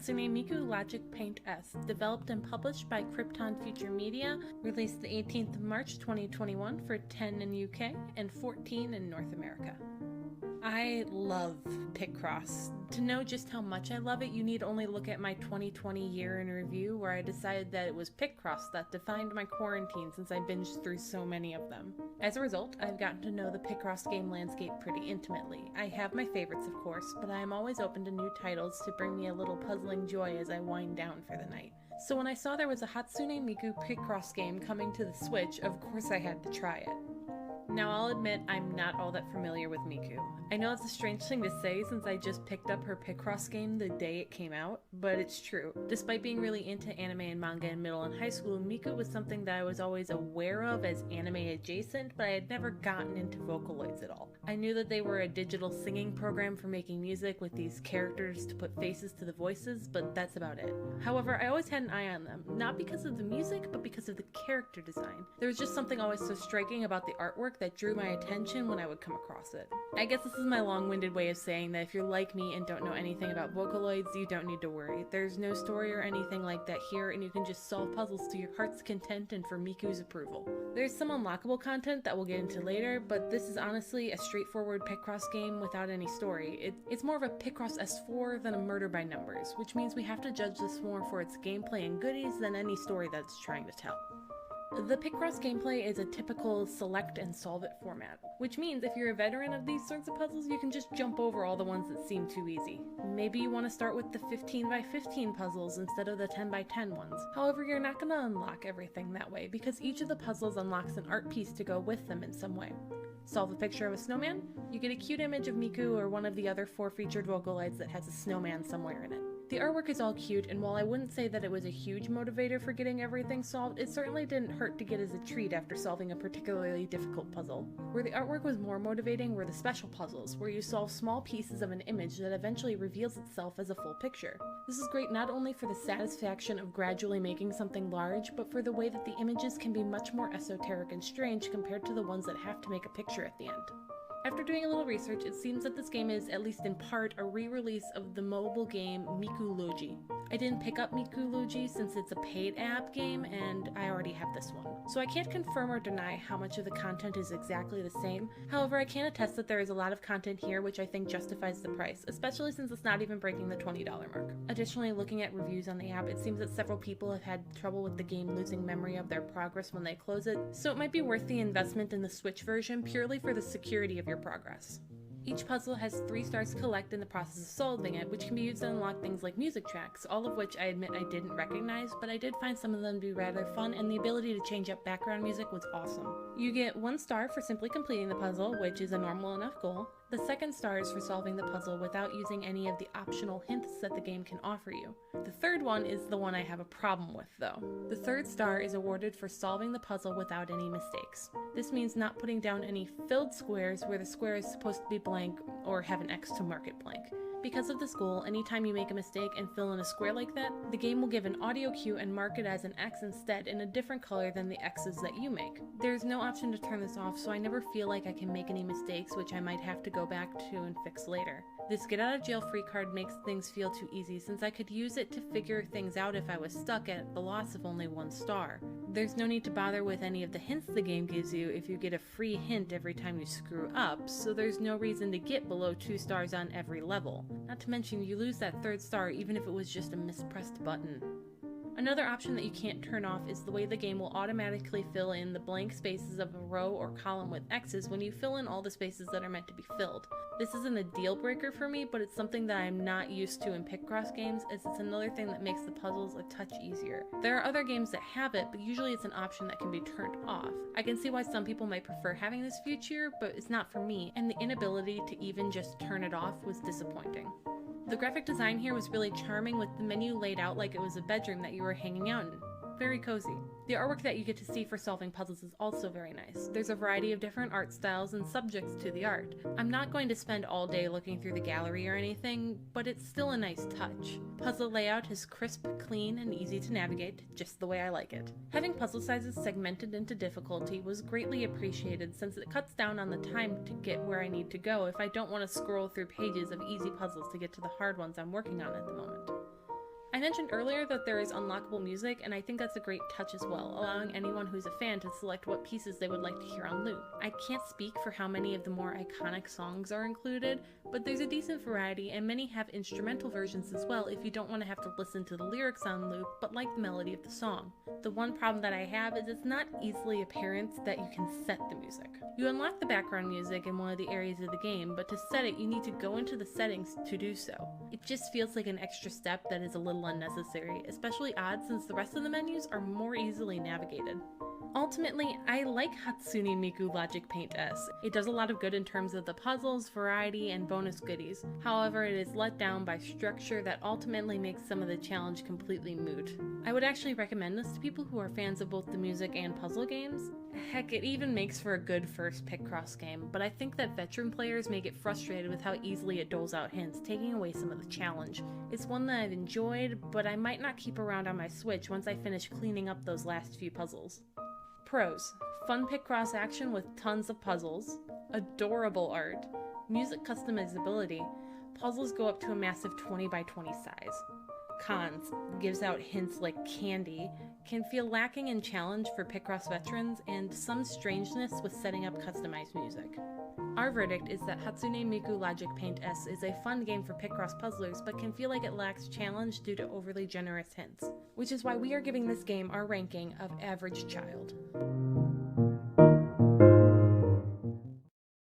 Hatsune Miku Logic Paint S, developed and published by Krypton Future Media, released the 18th of March 2021 for $10 in UK and $14 in North America. I love Picross. To know just how much I love it, you need only look at my 2020 year in review, where I decided that it was Picross that defined my quarantine since I binged through so many of them. As a result, I've gotten to know the Picross game landscape pretty intimately. I have my favorites, of course, but I am always open to new titles to bring me a little puzzling joy as I wind down for the night. So when I saw there was a Hatsune Miku Picross game coming to the Switch, of course I had to try it. Now I'll admit I'm not all that familiar with Miku. I know it's a strange thing to say since I just picked up her Picross game the day it came out, but it's true. Despite being really into anime and manga in middle and high school, Miku was something that I was always aware of as anime adjacent, but I had never gotten into Vocaloids at all. I knew that they were a digital singing program for making music with these characters to put faces to the voices, but that's about it. However, I always had an eye on them, not because of the music, but because of the character design. There was just something always so striking about the artwork that drew my attention when I would come across it. I guess this is my long-winded way of saying that if you're like me and don't know anything about Vocaloids, you don't need to worry. There's no story or anything like that here, and you can just solve puzzles to your heart's content and for Miku's approval. There's some unlockable content that we'll get into later, but this is honestly a straightforward Picross game without any story. It's more of a Picross S4 than a Murder by Numbers, which means we have to judge this more for its gameplay and goodies than any story that it's trying to tell. The Picross gameplay is a typical select and solve it format, which means if you're a veteran of these sorts of puzzles, you can just jump over all the ones that seem too easy. Maybe you want to start with the 15 by 15 puzzles instead of the 10 by 10 ones. However, you're not going to unlock everything that way because each of the puzzles unlocks an art piece to go with them in some way. Solve a picture of a snowman, you get a cute image of Miku or one of the other 4 featured Vocaloids that has a snowman somewhere in it. The artwork is all cute, and while I wouldn't say that it was a huge motivator for getting everything solved, it certainly didn't hurt to get as a treat after solving a particularly difficult puzzle. Where the artwork was more motivating were the special puzzles, where you solve small pieces of an image that eventually reveals itself as a full picture. This is great not only for the satisfaction of gradually making something large, but for the way that the images can be much more esoteric and strange compared to the ones that have to make a picture at the end. After doing a little research, it seems that this game is, at least in part, a re-release of the mobile game Miku Logi. I didn't pick up Miku Logi since it's a paid app game and I already have this one. So I can't confirm or deny how much of the content is exactly the same. However, I can attest that there is a lot of content here which I think justifies the price, especially since it's not even breaking the $20 mark. Additionally, looking at reviews on the app, it seems that several people have had trouble with the game losing memory of their progress when they close it, so it might be worth the investment in the Switch version purely for the security of your progress. Each puzzle has 3 stars to collect in the process of solving it, which can be used to unlock things like music tracks, all of which I admit I didn't recognize, but I did find some of them to be rather fun, and the ability to change up background music was awesome. You get 1 star for simply completing the puzzle, which is a normal enough goal. The 2nd star is for solving the puzzle without using any of the optional hints that the game can offer you. The 3rd one is the one I have a problem with, though. The 3rd star is awarded for solving the puzzle without any mistakes. This means not putting down any filled squares where the square is supposed to be blank or have an X to mark it blank. Because of this goal, anytime you make a mistake and fill in a square like that, the game will give an audio cue and mark it as an X instead in a different color than the X's that you make. There's no option to turn this off, so I never feel like I can make any mistakes, which I might have to go back to and fix later. This get out of jail free card makes things feel too easy, since I could use it to figure things out if I was stuck at the loss of only 1 star. There's no need to bother with any of the hints the game gives you if you get a free hint every time you screw up, so there's no reason to get below 2 stars on every level. Not to mention you lose that 3rd star even if it was just a mispressed button. Another option that you can't turn off is the way the game will automatically fill in the blank spaces of a row or column with X's when you fill in all the spaces that are meant to be filled. This isn't a deal breaker for me, but it's something that I'm not used to in Picross games, as it's another thing that makes the puzzles a touch easier. There are other games that have it, but usually it's an option that can be turned off. I can see why some people might prefer having this feature, but it's not for me, and the inability to even just turn it off was disappointing. The graphic design here was really charming, with the menu laid out like it was a bedroom that you were hanging out in. Very cozy. The artwork that you get to see for solving puzzles is also very nice. There's a variety of different art styles and subjects to the art. I'm not going to spend all day looking through the gallery or anything, but it's still a nice touch. Puzzle layout is crisp, clean, and easy to navigate, just the way I like it. Having puzzle sizes segmented into difficulty was greatly appreciated, since it cuts down on the time to get where I need to go if I don't want to scroll through pages of easy puzzles to get to the hard ones I'm working on at the moment. I mentioned earlier that there is unlockable music, and I think that's a great touch as well, allowing anyone who's a fan to select what pieces they would like to hear on loop. I can't speak for how many of the more iconic songs are included, but there's a decent variety, and many have instrumental versions as well if you don't want to have to listen to the lyrics on loop, but like the melody of the song. The one problem that I have is it's not easily apparent that you can set the music. You unlock the background music in one of the areas of the game, but to set it, you need to go into the settings to do so. It just feels like an extra step that is a little unnecessary, especially odd since the rest of the menus are more easily navigated. Ultimately, I like Hatsune Miku Logic Paint S. It does a lot of good in terms of the puzzles, variety, and bonus goodies. However, it is let down by structure that ultimately makes some of the challenge completely moot. I would actually recommend this to people who are fans of both the music and puzzle games. Heck, it even makes for a good first Picross game, but I think that veteran players may get frustrated with how easily it doles out hints, taking away some of the challenge. It's one that I've enjoyed, but I might not keep around on my Switch once I finish cleaning up those last few puzzles. Pros: fun Picross action with tons of puzzles, adorable art, music customizability, puzzles go up to a massive 20 by 20 size. Cons: gives out hints like candy, can feel lacking in challenge for Picross veterans, and some strangeness with setting up customized music. Our verdict is that Hatsune Miku Logic Paint S is a fun game for Picross puzzlers, but can feel like it lacks challenge due to overly generous hints, which is why we are giving this game our ranking of Average Child.